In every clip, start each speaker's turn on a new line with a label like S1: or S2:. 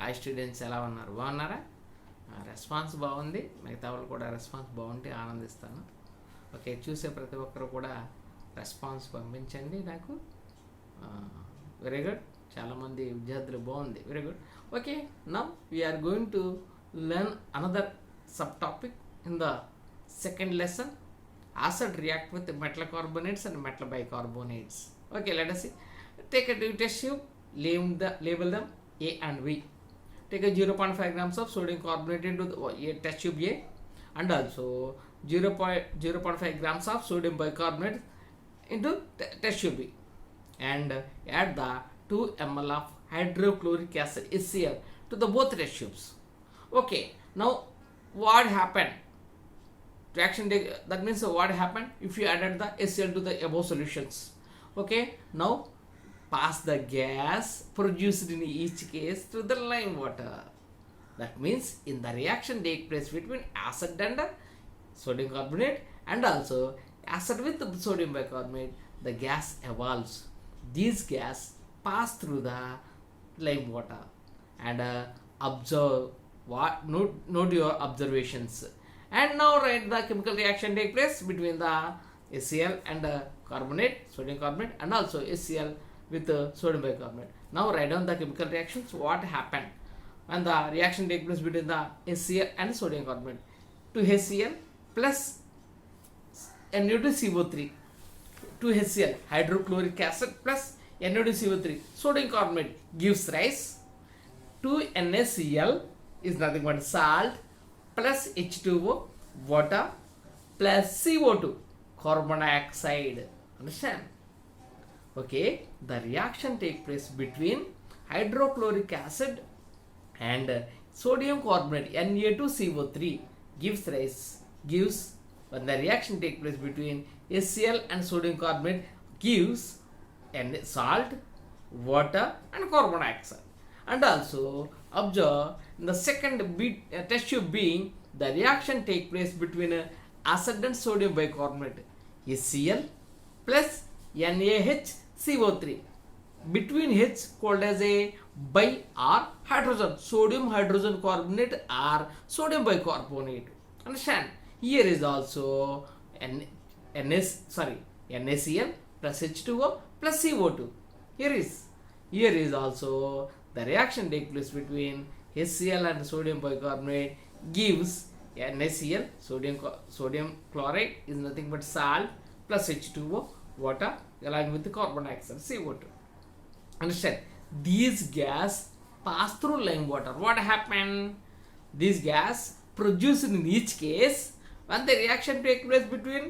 S1: Hi students, ఎలా ఉన్నారు? బాగున్నారా? రెస్పాన్స్ బాగుంది. మిగతా వాళ్ళు కూడా రెస్పాన్స్ బాగుంటే ఆనందిస్తాను. ఓకే, చూసే ప్రతి ఒక్కరు కూడా రెస్పాన్స్ పంపించండి నాకు. Very good. చాలామంది విద్యార్థులు బాగుంది. Very good. Okay, now we are going to learn another subtopic in the second lesson. Acid react with metal carbonates and metal bicarbonates. Okay, let us see. Take a test tube, label them A and B. Take a 0.5 grams of sodium carbonate into the test tube A, and also 0.5 grams of sodium bicarbonate into test tube B, and add the 2 ml of hydrochloric acid HCl to the both test tubes. Okay, now what happened? Reaction, that means what happened if you added the HCl to the above solutions. Okay, now pass the gas produced in each case through the lime water. That means in the reaction take place between acid and sodium carbonate, and also acid with the sodium bicarbonate, the gas evolves. These gas pass through the lime water, and observe what note your observations. And now write the chemical reaction take place between the HCl and carbonate, sodium carbonate, and also HCl with sodium bicarbonate. Now write down the chemical reactions, what happened when the reaction take place between the HCl and sodium carbonate. To HCl plus NaCO3, to HCl hydrochloric acid plus NaCO3 sodium carbonate gives rise to NaCl is nothing but salt plus H2O water plus CO2 carbon dioxide. Understand? Okay, the reaction take place between hydrochloric acid and sodium carbonate Na2CO3 gives when the reaction take place between HCl and sodium carbonate gives salt, water and carbon dioxide. And also observe in the second test tube being the reaction take place between acid and sodium bicarbonate HCl plus NaHCO3. Between H called as a bi or hydrogen, sodium hydrogen carbonate or sodium bicarbonate. Understand? Here is also NaCl plus H2O plus CO2. Here is also the reaction take place between HCl and sodium bicarbonate gives NaCl, sodium chloride is nothing but salt plus H2O water along with the carbon dioxide CO2. Understand? These gas pass through lime water. What happened? These gas produced in each case when the reaction take place between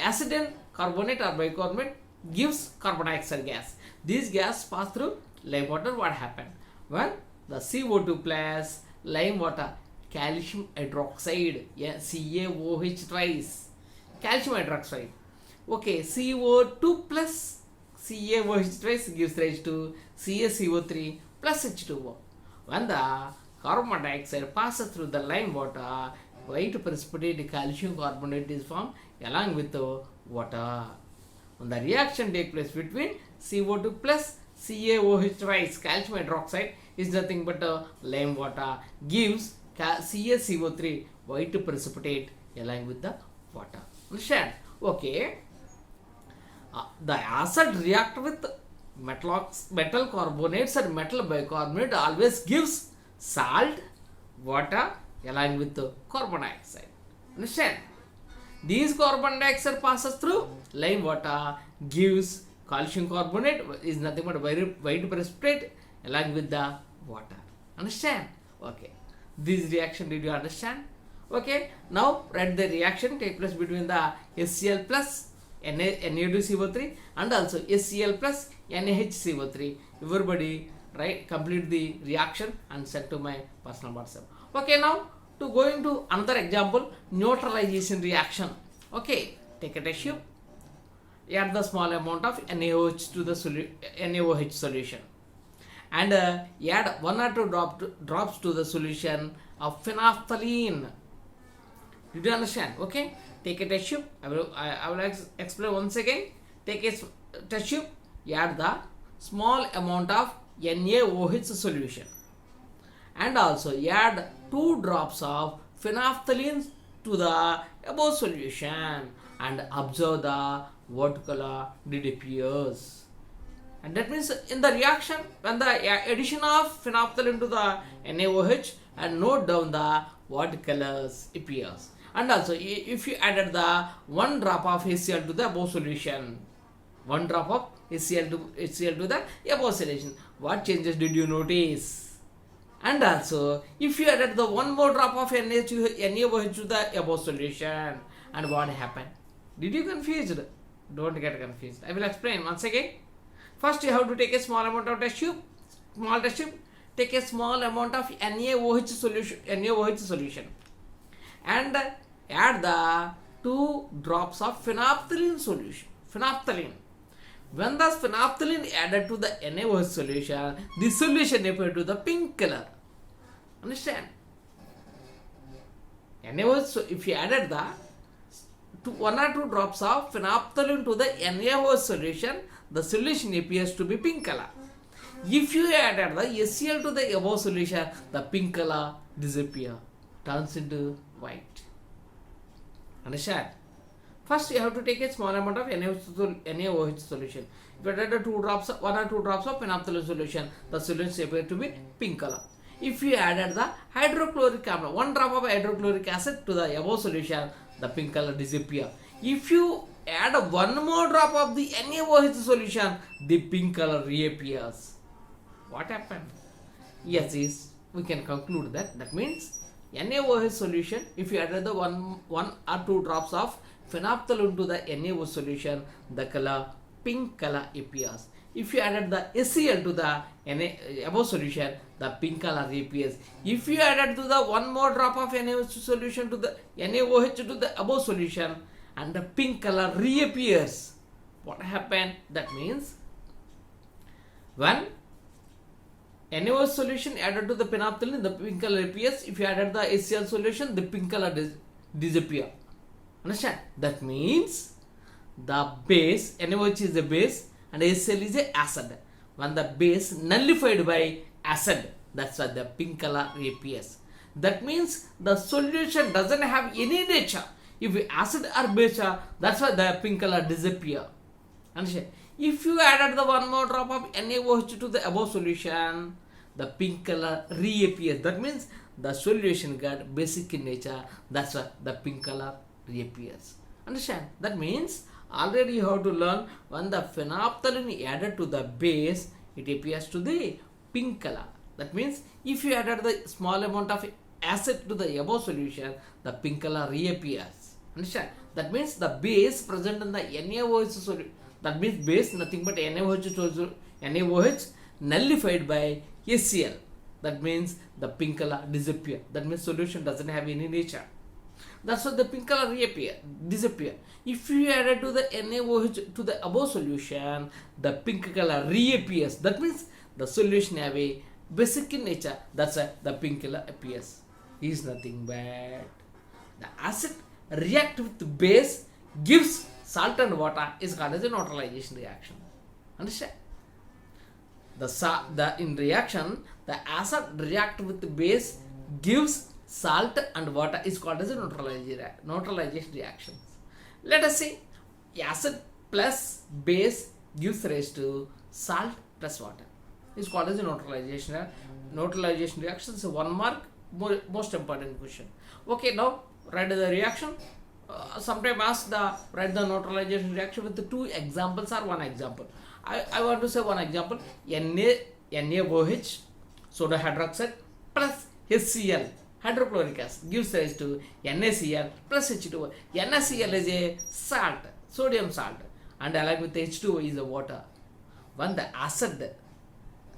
S1: acid and carbonate or bicarbonate gives carbon dioxide gas. These gas pass through lime water. What happened when the CO2 plus lime water, calcium hydroxide, CaOH twice, calcium hydroxide. Okay, CO2 plus CaOH twice gives rise to CaCO3 plus H2O. When the carbon dioxide passes through the lime water, white precipitate calcium carbonate is formed along with the water. When the reaction take place between CO2 plus CaOH twice, calcium hydroxide is nothing but lime water gives CaCO3 white precipitate along with the water. Understand? Okay, the acid react with metal carbonates and metal bicarbonate always gives salt, water along with the carbon dioxide. Understand? These carbon dioxide passes through lime water gives calcium carbonate is nothing but white precipitate along with the water. Understand? Okay, this reaction did you understand? Okay, now write the reaction take place between the HCl plus Na2CO3 and also HCl plus NaHCO3. Everybody write, complete the reaction and send to my personal WhatsApp. Okay, now to go into another example, neutralization reaction. Okay, take a test tube, add the small amount of NaOH to the NaOH solution, and add 1 or 2 drops to the solution of phenolphthalein. Did you understand? Okay, take a test tube. I will explain once again. Take a test tube, add the small amount of NaOH solution, and also add 2 drops of phenolphthalein to the above solution and observe the what color did appears. And that means in the reaction, when the addition of phenolphthalein to the NaOH, and note down the what colors appears. And also if you added the 1 drop of HCl to the above solution, 1 drop of HCl to the above solution, what changes did you notice? And also if you added the 1 more drop of NaOH to the above solution, and what happened? Did you confused? Don't get confused. I will explain once again. First you have to take a small amount of test tube. Small test tube. Take a small amount of NaOH solution and add the 2 drops of phenolphthalein solution. Phenolphthalein. When the phenolphthalein added to the NaOH solution, the solution appeared to the pink color. Understand? NaOH, so if you added the 1 or 2 drops of phenolphthalein to the NaOH solution, the solution appears to be pink color. If you added the HCl to the above solution, the pink color disappears, turns into white. Understand? First you have to take a small amount of NaOH solution. If you added 1 or 2 drops of phenolphthalein solution, the solution appears to be pink color. If you added the hydrochloric acid, 1 drop of hydrochloric acid to the above solution, the pink color disappears. If you add 1 more drop of the NaOH solution, the pink color reappears. What happened? Yes, we can conclude that. That means NaOH solution, if you added the 1 or 2 drops of phenolphthalein to the NaOH solution, the color pink color appears. If you added the HCl to the above solution, the pink color reappears. If you added to the 1 more drop of NaOH solution to the NaOH to the above solution, and the pink color reappears. What happened? That means when NaOH solution added to the phenolphthalein, the pink color appears. If you added the HCl solution, the pink color disappears. Understand? That means the base, NaOH is a base and HCl is a acid. When the base nullified by acid, that's why the pink color reappears. That means the solution doesn't have any nature. If acid or base, that's why the pink color disappear. Understand? If you added the 1 more drop of NaOH to the above solution, the pink color reappears. That means the solution got basic in nature. That's why the pink color reappears. Understand? That means already you have to learn when the phenolphthalein added to the base, it appears to the pink color. That means if you added the small amount of acid to the above solution, the pink color reappears. Understand? That means the base present in the NaOH solution, that means base nothing but NaOH nullified by HCl. That means the pink color disappear. That means solution doesn't have any nature. That's why the pink color disappear. If you added to the NaOH to the above solution, the pink color reappears. That means the solution have a basic in nature. That's why the pink color appears. Is nothing but the acid react with the base, gives salt and water, is called as a neutralization reaction. Understand? In reaction, the acid react with the base, gives salt and water, is called as a neutralization reaction. Let us see, acid plus base gives rise to salt plus water. Is called as a neutralization reaction. So 1 mark, most important question. Okay, now write the reaction. Sometimes ask write the neutralization reaction with the 2 examples or 1 example. I want to say 1 example. NaOH, soda hydroxide, plus HCl, hydrochloric acid, gives rise to NaCl plus H2O. NaCl is a salt, sodium salt, and along with H2O is a water. When the acid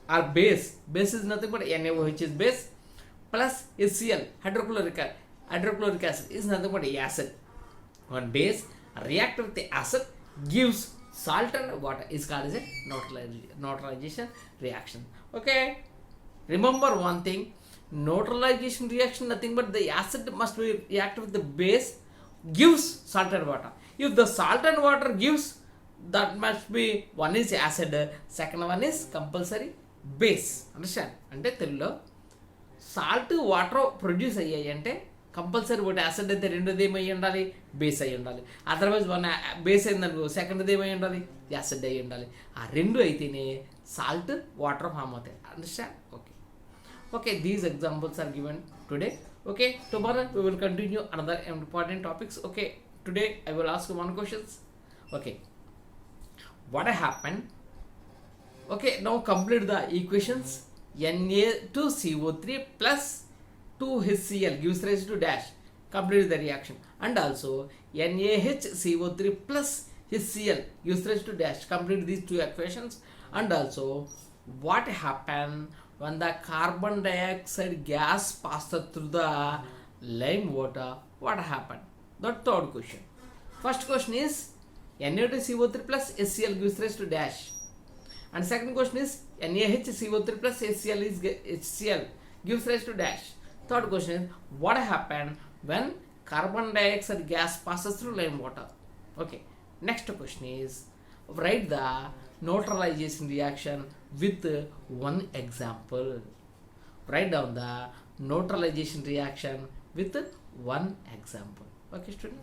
S1: or base is nothing but NaOH is base, plus HCl, hydrochloric acid is nothing but acid. When base react with the acid, gives salt and water, is called as a neutralization reaction. Okay, remember one thing, neutralization reaction nothing but the acid must be react with the base, gives salt and water. If the salt and water gives, that must be one is acid, second one is compulsory base. Understand? అంటే తెలుగులో salt water produce అయ్యాయి అంటే compulsory ఒకటి acid అయితే రెండోది ఏమై ఉండాలి, base అయి ఉండాలి. అదర్వైజ్ వన్ బేస్ అయిందనుకో సెకండ్ది ఏమై ఉండాలి, యాసిడ్ అయి ఉండాలి. ఆ రెండు అయితేనే సాల్ట్ వాటర్ ఫామ్ అవుతాయి. Understand? Okay okay, these examples are given today. Okay, tomorrow we will continue another important topics. Okay, today I will ask you one questions. Okay, what happened? Okay, now complete the equations. Na2CO3 plus 2HCl gives rise to dash. Complete the reaction. And also NaHCO3 plus HCl gives rise to dash. Complete these two equations. And also what happened when the carbon dioxide gas passed through the lime water? What happened? The third question. First question is Na2CO3 plus HCl gives rise to dash. And second question is NaHCO3 plus HCl gives rise to dash. Third question is what happened when carbon dioxide gas passes through lime water? Okay, next question is write the neutralization reaction with one example. Write down the neutralization reaction with one example. Okay, student.